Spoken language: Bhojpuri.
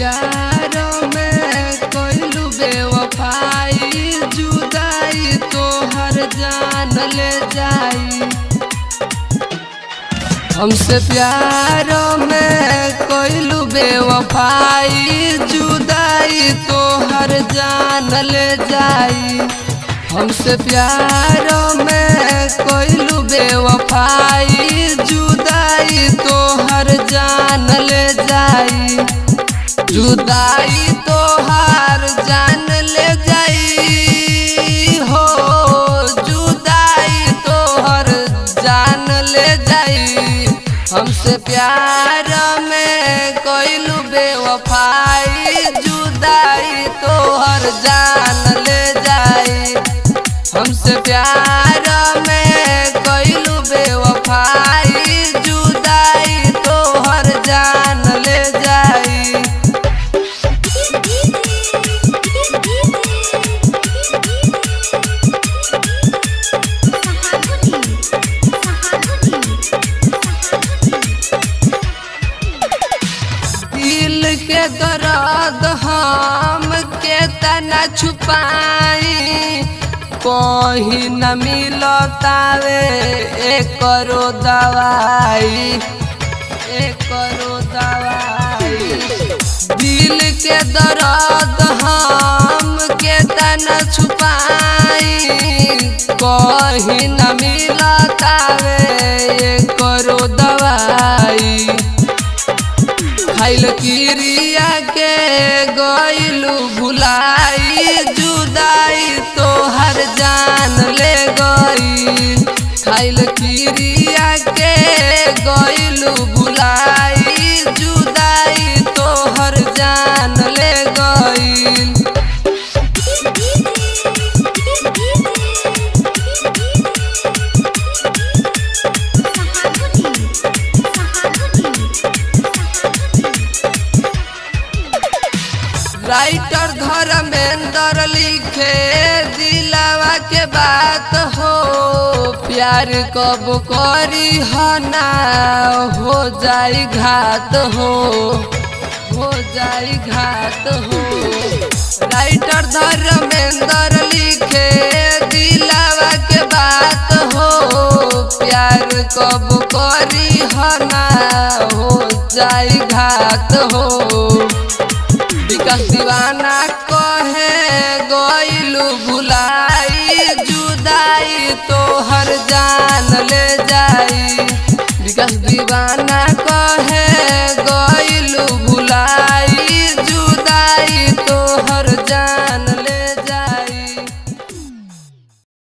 प्यार में कोइलू बेवफाई, जुदाई तोहर जान ले जाई। हमसे प्यार में कोइलू बेवफाई, जुदाई तोहर जान ले जाई। हमसे प्यार में कोइलू बेवफाई, जुदाई तोहर जान ले जाई। जुदाई तोहर जान ले जाई हो, जुदाई तोहर जान ले जाई। हमसे प्यार में कोइलू बेवफाई, जुदाई तोहर जान ले जाई। हमसे प्यार में कोइलू बेवफाई, जुदाई तोहर जान ले जाई। दिल के दर्द हम के तना छुपाई, कहीं न मिलतावे एकरो दवाई, एकरो दवाई। दिल के दर्द हम के तना छुपाई, कहीं न मिलतावे एकरो दवाई। खाइल किरिया के गइलू भुलाई, जुदाई तोहर जान ले गई। खाइल किरिया के गइलू भुलाई, जुदाई तोहर जान ले गई। राइटर धर्मेंद्र लिखे दिलावा के बात हो, प्यार कब करी हना हो जाई घात हो, हो जाई घात हो। राइटर धर्मेंद्र लिखे दिलावा के बात हो, प्यार कब करी हना हो जाई घात हो। विकास दीवाना कहे गइलू भुलाई, जुदाई तोहर जान ले जाई। विकास दीवाना